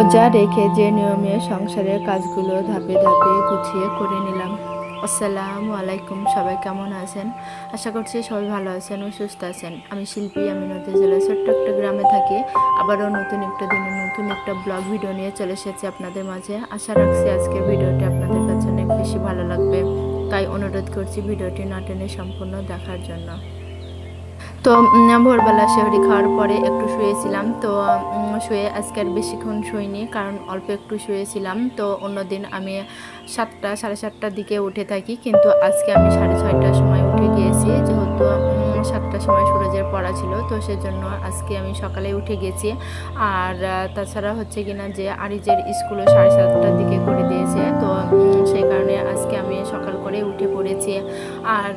রোজা রেখে যে নিয়মে সংসারের কাজগুলো ধাপে ধাপে গুছিয়ে করে নিলাম। আসসালামু আলাইকুম, সবাই কেমন আছেন? আশা করছি সবাই ভালো আছেন ও সুস্থ আছেন। আমি শিল্পী, আমি নদী জেলার ছোট্ট একটা গ্রামে থাকি। আবারও নতুন একটা দিনে নতুন একটা ব্লগ ভিডিও নিয়ে চলে এসেছি আপনাদের মাঝে। আশা রাখছি আজকের ভিডিওটি আপনাদের কাছে অনেক বেশি ভালো লাগবে, তাই অনুরোধ করছি ভিডিওটি না টেনে সম্পূর্ণ দেখার জন্য। তো ভোরবেলা সেহরি খাওয়ার পরে একটু শুয়েছিলাম। তো শুয়ে আজকে আর বেশিক্ষণ শুইনি, কারণ অল্প একটু শুয়েছিলাম। তো অন্যদিন আমি 7টা সাড়ে 7টার দিকে উঠে থাকি, কিন্তু আজকে আমি 6:30টার সময় উঠে গিয়েছি, যেহেতু 7টার সময় সূরজের পড়া ছিল। তো সেজন্য আজকে আমি সকালে উঠে গেছি। আর তাছাড়া হচ্ছে কিনা যে আরিজের স্কুলও 7:30টার দিকে করে দিয়েছে। তো সেই কারণে আজকে আমি সকাল করে উঠে পড়েছি। আর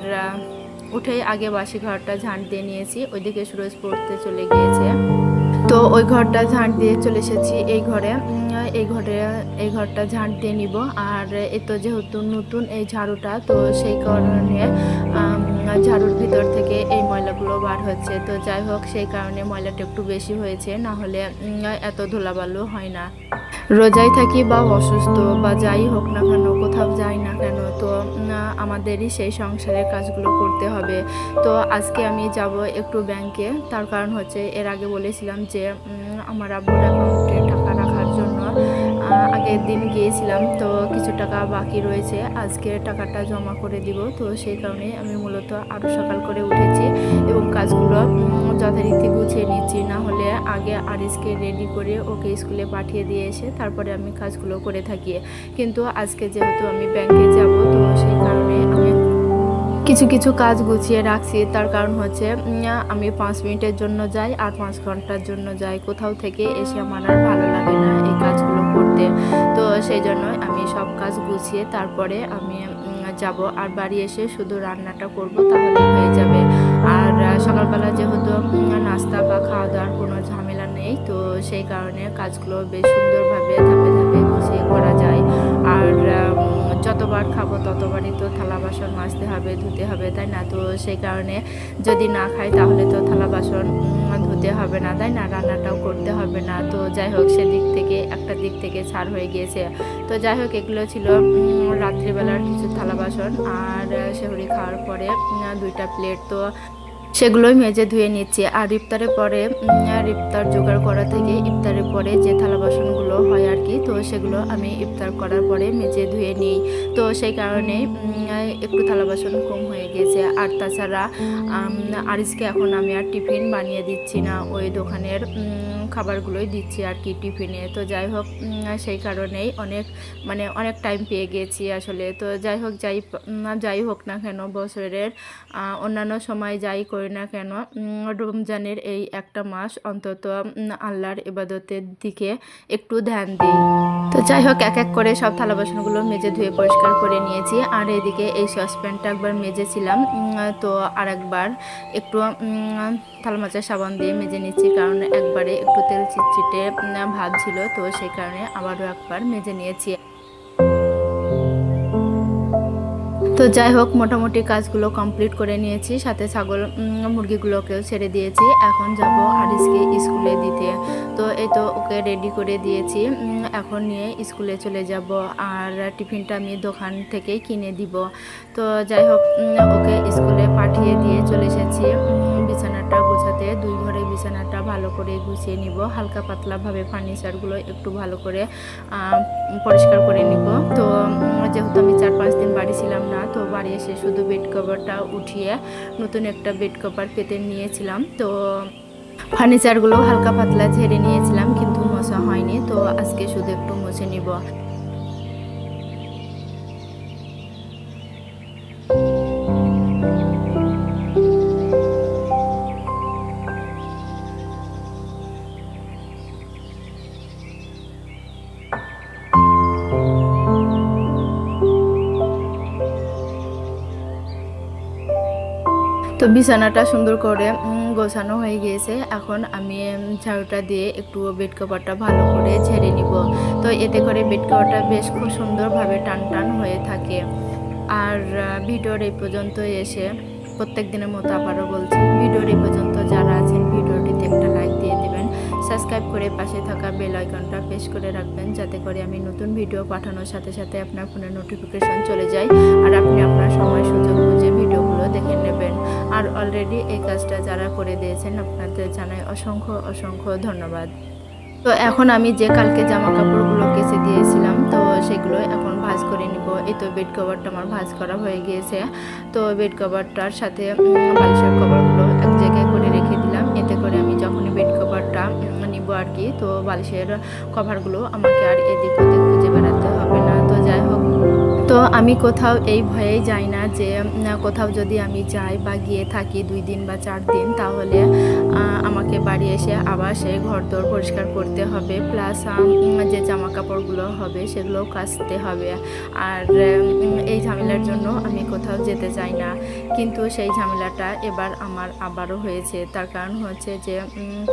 উঠে আগে বাসি ঘরটা ঝাঁট দিয়ে নিয়েছি, ওইদিকে সুরজ পড়তে চলে গিয়েছে। তো ওই ঘরটা ঝাঁট দিয়ে চলে এসেছি এই ঘরটা ঝাঁট দিয়ে নিব। আর এ তো যেহেতু নতুন এই ঝাড়ুটা, তো সেই কারণে ঝাড়ুর ভিতর থেকে এই ময়লাগুলো বার হচ্ছে। তো যাই হোক, সেই কারণে ময়লাটা একটু বেশি হয়েছে, না হলে এত ধুলাবালু হয় না। রোজায় থাকি বা অসুস্থ বা যাই হোক না কেন, কোথাও যাই না কেন, তো আমাদেরই সেই সংসারের কাজগুলো করতে হবে। তো আজকে আমি যাব একটু ব্যাংকে। তার কারণ হচ্ছে, এর আগে বলেছিলাম যে আমার আব্বুর অ্যাকাউন্টে টাকা রাখার জন্য আগের দিন গিয়েছিলাম। তো কিছু টাকা বাকি রয়েছে, আজকে টাকাটা জমা করে দিব। তো সেই কারণে আমি মূলত আরও সকাল করে উঠেছি এবং কাজগুলো যথারীতি গুছিয়ে নিচ্ছি। না হলে আগে আরিসকে রেডি করে ওকে স্কুলে পাঠিয়ে দিয়ে এসে তারপরে আমি কাজগুলো করে থাকি। কিন্তু আজকে যেহেতু আমি ব্যাংকে যাব, তো সেই কারণে আমি কিছু কিছু কাজ গুছিয়ে রাখছি। তার কারণ হচ্ছে আমি 5 মিনিটের জন্য যাই আর 5 ঘন্টার জন্য যাই, কোথাও থেকে এসে আমার আর ভালো লাগে না এই কাজগুলো করতে। তো সেই জন্য আমি সব কাজ গুছিয়ে তারপরে আমি যাব। আর বাড়ি এসে শুধু রান্নাটা করব, তাহলে হয়ে যাবে। আর সকালবেলা যেহেতু নাস্তা বা খাওয়া দাওয়ার কোনো ঝামেলা নেই, তো সেই কারণে কাজগুলো বেশ সুন্দরভাবে ধাপে ধাপে গুছিয়ে করা যায়। আর যতবার খাবো ততবারই তো থালা বাসন মাজতে হবে, ধুতে হবে, তাই না? তো সেই কারণে যদি না খাই তাহলে তো থালা বাসন ধুতে হবে না, তাই না? রান্নাটাও করতে হবে না। তো যাই হোক, সেদিক থেকে একটা দিক থেকে ছাড় হয়ে গিয়েছে। তো যাই হোক, এগুলো ছিল রাত্রিবেলার কিছু থালা বাসন। আর সেহরি খাওয়ার পরে 2টা প্লেট, তো সেগুলোই মেজে ধুয়ে নিচ্ছি। আর ইফতারের পরে ইফতার জোগাড় করা থেকে ইফতারের পরে যে থালা বাসনগুলো হয় আর কি, তো সেগুলো আমি ইফতার করার পরে মেজে ধুয়ে নিই। তো সেই কারণে একটু থালা বাসন কম হয়ে গেছে। আর তাছাড়া আরিসকে এখন আমি আর টিফিন বানিয়ে দিচ্ছি না, ওই দোকানের খাবারগুলোই দিচ্ছি আর কি টিফিনে। তো যাই হোক, সেই কারণেই অনেক টাইম পেয়ে গেছি আসলে। তো যাই হোক না কেন, বছরের অন্যান্য সময় যাই করি না কেন, রমজানের এই একটা মাস অন্তত আল্লাহর ইবাদতের দিকে একটু ধ্যান দিই। তো যাই হোক, এক এক করে সব থালা বাসনগুলো মেজে ধুয়ে পরিষ্কার করে নিয়েছি। আর এদিকে এই সসপ্যানটা একবার মেজেছিলাম, তো আর একবার একটু থালা মাজার সাবান দিয়ে মেজে নিচ্ছি, কারণ একবারে একটু তেল চিটচিটে ভাব ছিল। তো সেই কারণে আবারও একবার মেজে নিয়েছি। তো যাই হোক, মোটামুটি কাজগুলো কমপ্লিট করে নিয়েছি, সাথে ছাগল মুরগিগুলোকেও ছেড়ে দিয়েছি। এখন যাব আরিসকে স্কুলে দিতে। তো এই তো ওকে রেডি করে দিয়েছি, এখন নিয়ে স্কুলে চলে যাব। আর টিফিনটা আমি দোকান থেকেই কিনে দিব। তো যাই হোক, ওকে স্কুলে পাঠিয়ে দিয়ে চলে এসেছি বিছানাটা গোছাতে। 2 ঘরের বিছানাটা ভালো করে গুছিয়ে নিব, হালকা পাতলাভাবে ফার্নিচারগুলো একটু ভালো করে পরিষ্কার করে নিব। তো যেহেতু আমি 4-5 দিন বাড়ি ছিলাম না, তো বাড়ি এসে শুধু বেড কভারটা উঠিয়ে নতুন একটা বেড কভার পেতে নিয়েছিলাম। তো ফার্নিচারগুলো হালকা পাতলা ঝেড়ে নিয়েছিলাম, কিন্তু মোছা হয়নি। তো আজকে শুধু একটু মুছে নিব। তো বিছানাটা সুন্দর করে গোছানো হয়ে গিয়েছে। এখন আমি ঝাড়ুটা দিয়ে একটু বেড কভারটা ভালো করে ঝেড়ে নিব। তো এতে করে বেড কভারটা বেশ খুব সুন্দরভাবে টান টান হয়ে থাকে। আর ভিডিওর এই পর্যন্ত এসে প্রত্যেক দিনের মতো আবারও বলছি, ভিডিওর এই পর্যন্ত যারা আছেন ভিডিওটিতে একটা লাইক দিয়ে দেবেন, সাবস্ক্রাইব করে পাশে থাকা বেল আইকনটা প্রেস করে রাখবেন, যাতে করে আমি নতুন ভিডিও পাঠানোর সাথে সাথে আপনার ফোনে নোটিফিকেশন চলে যায় আর আপনি আপনার সময় সুযোগ বুঝে ভিডিওগুলো দেখে নেবেন। আর অলরেডি এই কাজটা যারা করে দিয়েছেন আপনাদের জানাই অসংখ্য অসংখ্য ধন্যবাদ। তো এখন আমি যে কালকে জামা কাপড়গুলো কেচে দিয়েছিলাম তো সেগুলো এখন ভাঁজ করে নিব। এই তো বেড কভারটা আমার ভাঁজ করা হয়ে গিয়েছে। তো বেড কভারটার সাথে বালিশের কভারগুলো এক জায়গায় করে রেখে দিলাম, এতে করে আমি যখনই বেড কভারটা নিব আর কি, তো বালিশের কভারগুলো আমাকে আর এদিক ওদিক খুঁজে বেড়াতে হবে না। তো যাই হোক, তো আমি কোথাও এই ভয়েই যাই না যে কোথাও যদি আমি যাই বা গিয়ে থাকি 2 দিন বা 4 দিন, তাহলে আমাকে বাড়ি এসে আবার সেই ঘরদোর পরিষ্কার করতে হবে, প্লাস যে জামা কাপড়গুলো হবে সেগুলোও কাচতে হবে। আর এই ঝামেলার জন্য আমি কোথাও যেতে চাই না, কিন্তু সেই ঝামেলাটা এবার আমার আবারও হয়েছে। তার কারণ হচ্ছে যে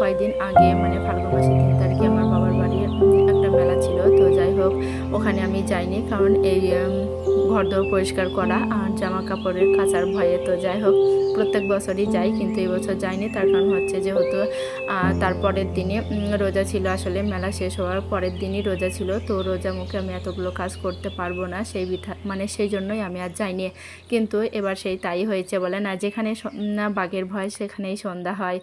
কয়েকদিন আগে মানে ফাল্গুন মাসের 3 তারিখে আমার বাবার বাড়ির একটা মেলা ছিল। তো যাই হোক, ওখানে আমি যাইনি, কারণ এই ঘরদোর পরিষ্কার করা আর জামা কাপড়ের কাচার ভয়ে। তো যাই হোক, প্রত্যেক বছরই যাই, কিন্তু এই বছর যাইনি। তার কারণ হচ্ছে যেহেতু তার পরের দিনে রোজা ছিল, আসলে মেলা শেষ হওয়ার পরের দিনই রোজা ছিল। তো রোজা মুখে আমি এতগুলো কাজ করতে পারবো না, সেই জন্যই আমি আর যাইনি। কিন্তু এবার সেই তাই হয়েছে, বলে না যেখানে বাঘের ভয় সেখানেই সন্ধ্যা হয়।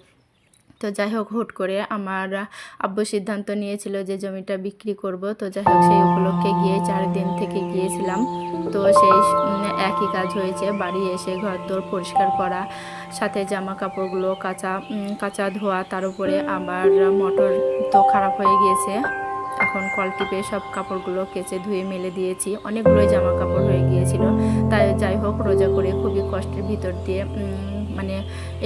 তো যাই হোক, হুট করে আমার আব্বু সিদ্ধান্ত নিয়েছিল যে জমিটা বিক্রি করব। তো যাই হোক, সেই উপলক্ষে গিয়ে 4 দিন থেকে গিয়েছিলাম। তো সেই একই কাজ হয়েছে, বাড়ি এসে ঘরদোর পরিষ্কার করা, সাথে জামা কাপড়গুলো কাচা ধোয়া, তার উপরে আবার মোটর তো খারাপ হয়ে গিয়েছে। এখন কল টিপে সব কাপড়গুলো কেচে ধুয়ে মেলে দিয়েছি, অনেকগুলোই জামা কাপড় হয়ে গিয়েছিল। তাই যাই হোক, রোজা করে খুবই কষ্টের ভিতর দিয়ে মানে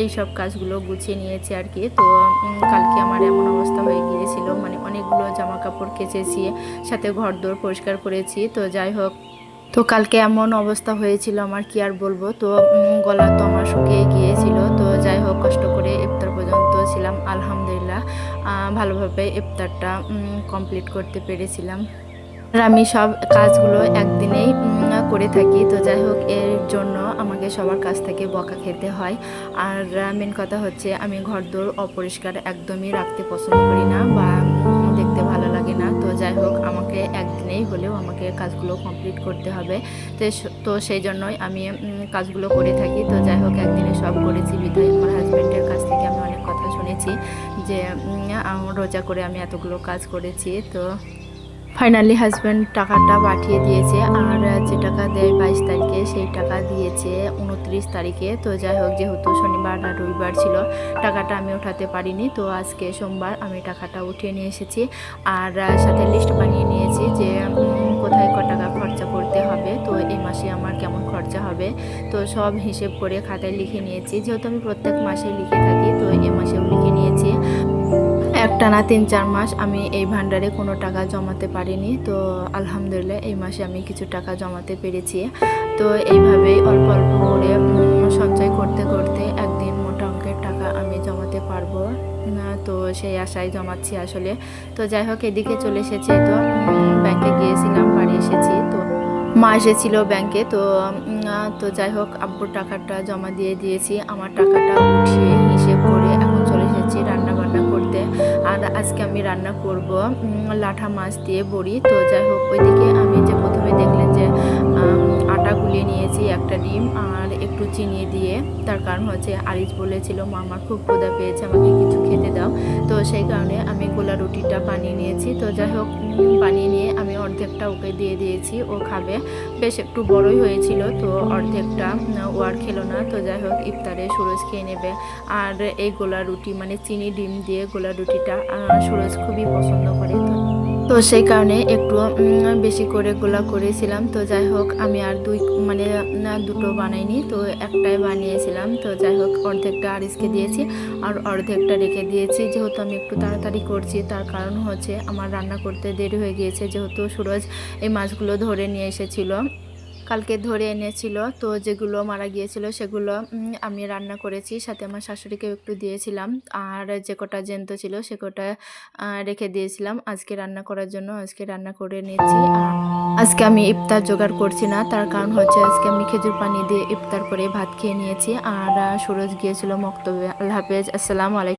এই সব কাজগুলো গুছিয়ে নিয়েছি আর কি। তো কালকে আমার এমন অবস্থা হয়ে গিয়েছিল, মানে অনেকগুলো জামা কাপড় কেচেছি, সাথে ঘরদোর পরিষ্কার করেছি। তো যাই হোক, তো কালকে এমন অবস্থা হয়েছিল আমার, কি আর বলবো। তো গলা তো আমার শুকিয়ে গিয়েছিল। তো যাই হোক, কষ্ট করে ইফতার পর্যন্ত ছিলাম, আলহামদুলিল্লাহ ভালোভাবে ইফতারটা কমপ্লিট করতে পেরেছিলাম। আর আমি সব কাজগুলো একদিনেই করে থাকি। তো যাই হোক, এর জন্য আমাকে সবার কাছ থেকে বকা খেতে হয়। আর মেন কথা হচ্ছে, আমি ঘরদোর অপরিষ্কার একদমই রাখতে পছন্দ করি না বা দেখতে ভালো লাগে না। তো যাই হোক, আমাকে একদিনেই হলেও আমাকে কাজগুলো কমপ্লিট করতে হবে। তো সেই জন্যই আমি কাজগুলো করে থাকি। তো যাই হোক, একদিনে সব করেছি বিধায় আমার হাজব্যান্ডের কাছ থেকে আমি অনেক কথা শুনেছি যে রোজা করে আমি এতগুলো কাজ করেছি। তো ফাইনালি হাজব্যান্ড টাকাটা পাঠিয়ে দিয়েছে, আর যে টাকা দেয় 22 তারিখে সেই টাকা দিয়েছে 29 তারিখে। তো যাই হোক, যেহেতু শনিবার আর রবিবার ছিল, টাকাটা আমি উঠাতে পারিনি। তো আজকে সোমবার আমি টাকাটা উঠিয়ে নিয়ে এসেছি, আর সাথে লিস্ট বানিয়ে নিয়েছি যে কোথায় ক টাকা খরচা করতে হবে, তো এই মাসে আমার কেমন খরচা হবে। তো সব হিসেব করে খাতায় লিখে নিয়েছি, যেহেতু আমি প্রত্যেক মাসে লিখে থাকি, তো এই মাসেও লিখে নিয়েছি। একটানা 3-4 মাস আমি এই ভান্ডারে কোনো টাকা জমাতে পারিনি। তো আলহামদুলিল্লাহ এই মাসে আমি কিছু টাকা জমাতে পেরেছি। তো এইভাবেই অল্প অল্প করে সঞ্চয় করতে করতে একদিন মোটা অঙ্কের টাকা আমি জমাতে পারবো না, তো সেই আশায় জমাচ্ছি আসলে। তো যাই হোক, এদিকে চলে এসেছি, তো ব্যাংকে গিয়েছিলাম, বাড়ি এসেছি। তো মা এসেছিল ব্যাংকে। তো যাই হোক, আব্বুর টাকাটা জমা দিয়ে দিয়েছি, আমার টাকাটা উঠিয়ে হিসেব করে এখন চলে এসেছি রান্না বান্না করতে। আর আজকে আমি রান্না করব লাঠা মাছ দিয়ে বড়ি। তো যাই হোক, ওইদিকে আমি যে প্রথমে দেখলেন যে আটা গুলিয়ে নিয়েছি, একটা ডিম আর একটু চিনি দিয়ে। তার কারণ হচ্ছে আরিজ বলেছিল, মা আমার খুব ক্ষুধা পেয়েছে, আমাকে কিছু খেতে দাও। তো সেই কারণে আমি গোলা রুটিটা বানিয়ে নিয়েছি। তো যাই হোক, বানিয়ে নিয়ে আমি অর্ধেকটা ওকে দিয়ে দিয়েছি, ও খাবে। বেশ একটু বড়ই হয়েছিল, তো অর্ধেকটা ও আর খেলো না। তো যাই হোক, ইফতারে সুরজ খেয়ে নেবে। আর এই গোলা রুটি মানে চিনি ডিম দিয়ে গোলা রুটিটা সুরজ খুবই পছন্দ করে। তো সেই কারণে একটু বেশি করে গোলা করেছিলাম। তো যাই হোক, আমি আর দুটো বানাইনি, তো একটাই বানিয়েছিলাম। তো যাই হোক, অর্ধেকটা আরিসকে দিয়েছি আর অর্ধেকটা রেখে দিয়েছি। যেহেতু আমি একটু তাড়াতাড়ি করছি, তার কারণ হচ্ছে আমার রান্না করতে দেরি হয়ে গিয়েছে, যেহেতু সুরজ এই মাছগুলো ধরে নিয়ে এসেছিল, কালকে ধরে এনেছিল। তো যেগুলো মারা গিয়েছিল সেগুলো আমি রান্না করেছি, সাথে আমার শাশুড়িকেও একটু দিয়েছিলাম। আর যে কটা জ্যান্ত ছিল সে কটা রেখে দিয়েছিলাম আজকে রান্না করার জন্য। আজকে রান্না করে নিয়েছি। আজকে আমি ইফতার জোগাড় করছি না, তার কারণ হচ্ছে আজকে আমি খেজুর পানি দিয়ে ইফতার করে ভাত খেয়ে নিয়েছি। আর সুরজ গিয়েছিল মক্তবে। আল্লাহ হাফেজ, আসসালামু আলাইকুম।